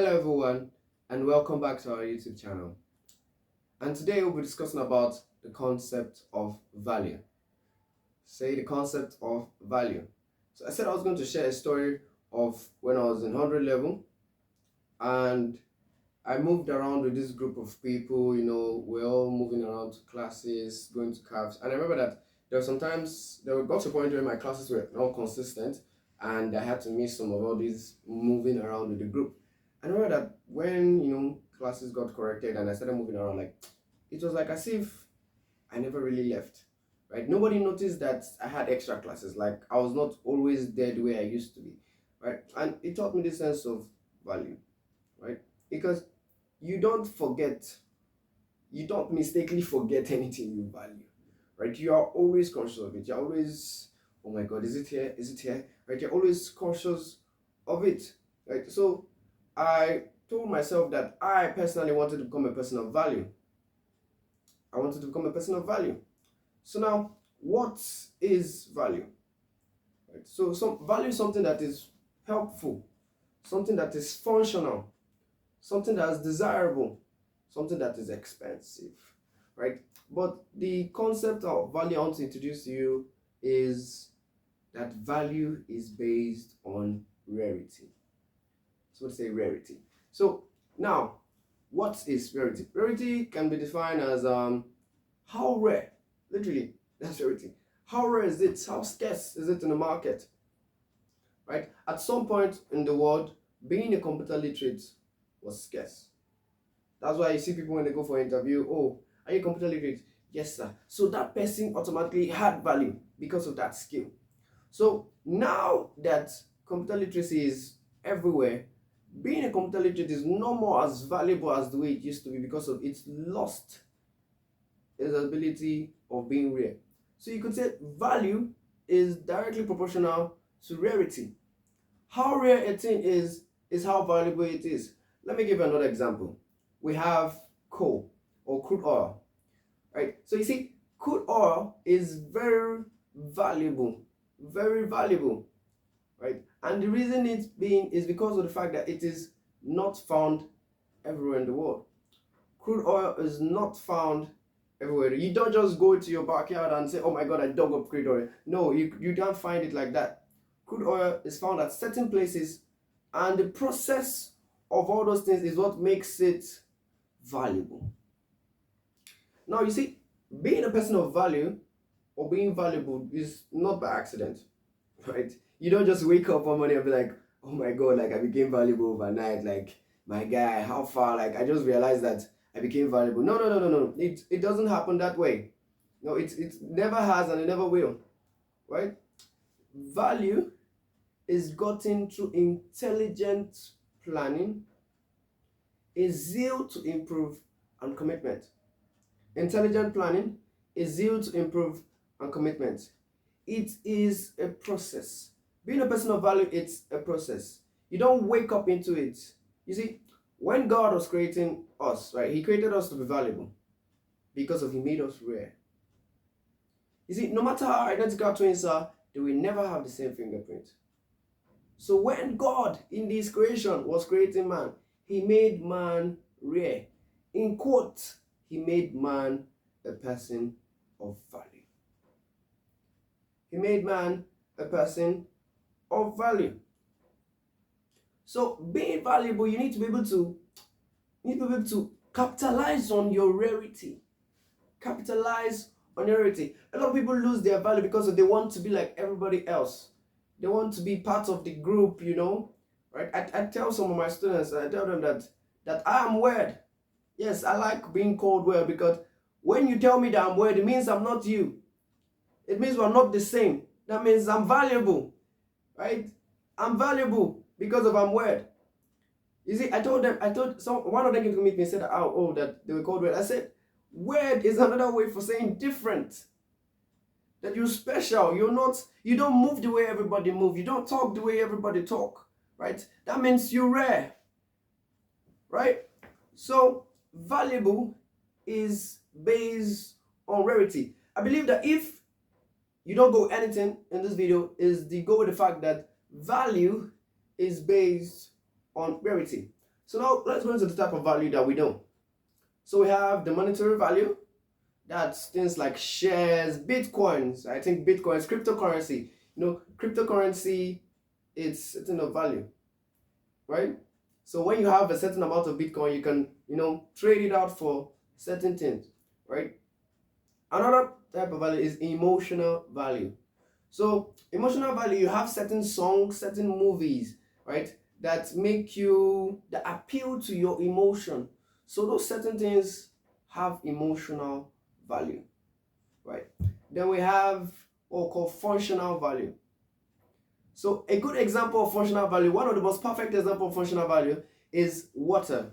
Hello everyone and welcome back to our YouTube channel. And today we'll be discussing about the concept of value. Say the concept of value. So I said I was going to share a story of when I was in 100 level and I moved around with this group of people, we're all moving around to classes, going to cabs. And I remember that there got to a point where my classes were not consistent and I had to miss some of all these moving around with the group. I remember that when, classes got corrected and I started moving around, like, it was like as if I never really left, right? Nobody noticed that I had extra classes. Like, I was not always there the way I used to be, right? And it taught me this sense of value, right? Because you don't forget, you don't mistakenly forget anything you value, right? You are always conscious of it. You're always, oh my God, is it here? Is it here? Right? You're always conscious of it, right? So I told myself that I personally wanted to become a person of value. I wanted to become a person of value. So now, what is value? Right? So some value is something that is helpful, something that is functional, something that is desirable, something that is expensive, right? But the concept of value I want to introduce to you is that value is based on rarity. So let's say rarity. So now, what is rarity? Rarity can be defined as how rare, literally, that's rarity. How rare is it? How scarce is it in the market? Right? At some point in the world, being a computer literate was scarce. That's why you see people when they go for an interview, oh, are you computer literate? Yes, sir. So that person automatically had value because of that skill. So now that computer literacy is everywhere, being a computer literate is no more as valuable as the way it used to be because of its lost its ability of being rare. So you could say value is directly proportional to rarity. How rare a thing is how valuable it is. Let me give you another example. We have coal or crude oil, right? So you see, crude oil is very valuable, right? And the reason it's being is because of the fact that it is not found everywhere in the world. Crude oil is not found everywhere. You don't just go to your backyard and say, oh my God, I dug up crude oil. No, you can't find it like that. Crude oil is found at certain places, and the process of all those things is what makes it valuable. Now, you see, being a person of value or being valuable is not by accident, right? You don't just wake up one morning and be like, oh my God, like I became valuable overnight. Like, my guy, how far? Like, I just realized that I became valuable. No. It doesn't happen that way. No, it never has and it never will, right? Value is gotten through intelligent planning, a zeal to improve, and commitment. Intelligent planning, a zeal to improve, and commitment. It is a process. Being a person of value, it's a process. You don't wake up into it. You see, when God was creating us, right, He created us to be valuable because of He made us rare. You see, no matter how identical twins are, they will never have the same fingerprint. So when God in this creation was creating man, He made man rare. In quote, He made man a person of value. He made man a person of value. So being valuable, you need to be able to capitalize on your rarity. Capitalize on your rarity. A lot of people lose their value because they want to be like everybody else. They want to be part of the group, right? I tell some of my students, I tell them that I am weird. Yes, I like being called weird because when you tell me that I'm weird, it means I'm not you. It means we're not the same. That means I'm valuable, right? I'm valuable because of I'm weird. You see, one of them came to meet me and said, that they were called weird. I said, weird is another way for saying different. That you're special. You don't move the way everybody move. You don't talk the way everybody talk, right? That means you're rare, right? So valuable is based on rarity. I believe that if you don't go anything in this video, is the go with the fact that value is based on rarity. So now let's go into the type of value that we know. So we have the monetary value. That's things like shares, bitcoins. I think bitcoins, cryptocurrency. Cryptocurrency, it's a thing of value, right? So when you have a certain amount of Bitcoin, you can, trade it out for certain things, right? Another type of value is emotional value. So emotional value, you have certain songs, certain movies, right, that appeal to your emotion. So those certain things have emotional value, right? Then we have what we call functional value. So a good example of functional value, one of the most perfect example of functional value is water.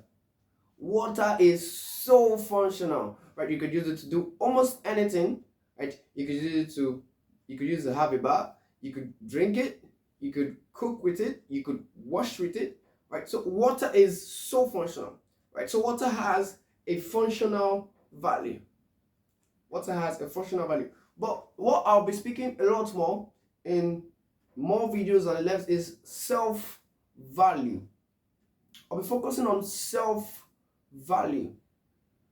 Water is so functional, right? You could use it to do almost anything, right? You could use it to have a bath, you could drink it, you could cook with it, you could wash with it, right? So water is so functional, right? So water has a functional value. Water has a functional value. But what I'll be speaking a lot more in more videos on the left is self-value. I'll be focusing on self-value.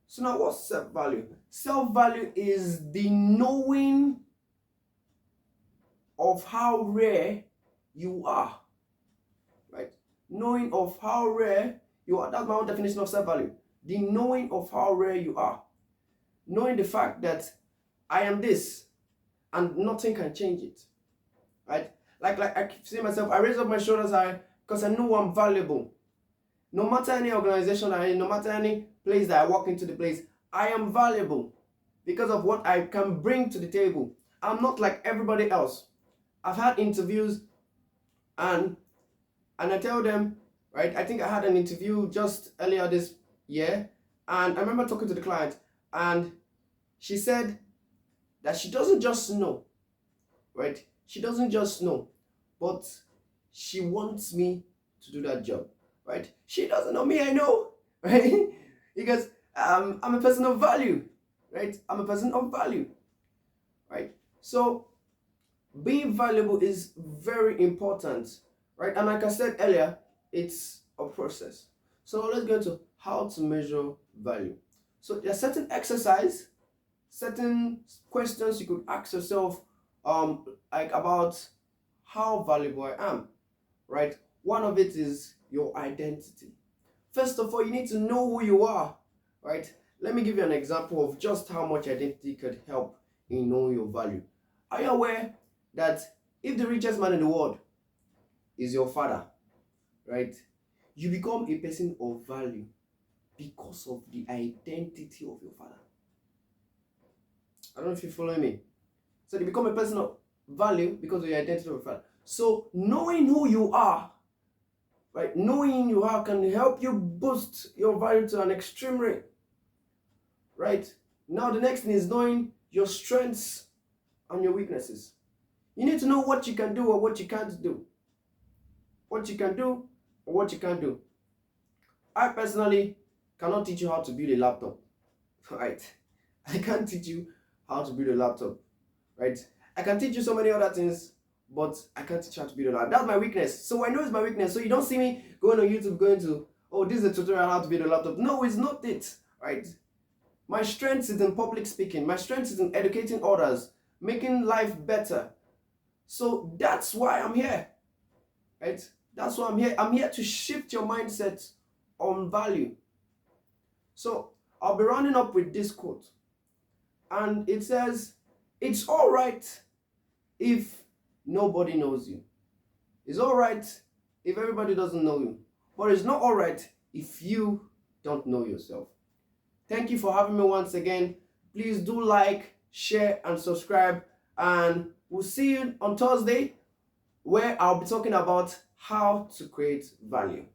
So now what's self-value? Self-value is the knowing of how rare you are. Right? Knowing of how rare you are. That's my own definition of self-value. The knowing of how rare you are. Knowing the fact that I am this and nothing can change it. Right? Like I keep saying myself, I raise up my shoulders high because I know I'm valuable. No matter any organization I in, no matter any place that I walk into the place, I am valuable because of what I can bring to the table. I'm not like everybody else. I've had interviews and I tell them, right, I think I had an interview just earlier this year, and I remember talking to the client and she said that she doesn't just know, right? She doesn't just know, but she wants me to do that job, right? She doesn't know me, I know, right? Because I'm a person of value, right? I'm a person of value, right? So being valuable is very important, right? And like I said earlier, it's a process. So let's go into how to measure value. So there's certain exercise, certain questions you could ask yourself, like about how valuable I am, right? One of it is your identity. First of all, you need to know who you are, right? Let me give you an example of just how much identity could help in knowing your value. Are you aware that if the richest man in the world is your father, right, you become a person of value because of the identity of your father? I don't know if you follow me. So you become a person of value because of your identity of your father. So knowing who you are, right, knowing you are can help you boost your value to an extreme rate, right? Now the next thing is knowing your strengths and your weaknesses. You need to know what you can do or what you can't do. What you can do or what you can't do. I personally cannot teach you how to build a laptop, right? I can't teach you how to build a laptop, right? I can teach you so many other things, but I can't teach you how to build a laptop. That's my weakness. So I know it's my weakness. So you don't see me going on YouTube going to, oh, this is a tutorial on how to build a laptop. No, it's not it, right? My strength is in public speaking. My strength is in educating others, making life better. So that's why I'm here, right? That's why I'm here. I'm here to shift your mindset on value. So I'll be rounding up with this quote. And it says, it's all right if nobody knows you. It's all right if everybody doesn't know you. But it's not all right if you don't know yourself. Thank you for having me once again. Please do like, share, and subscribe. And we'll see you on Thursday, where I'll be talking about how to create value.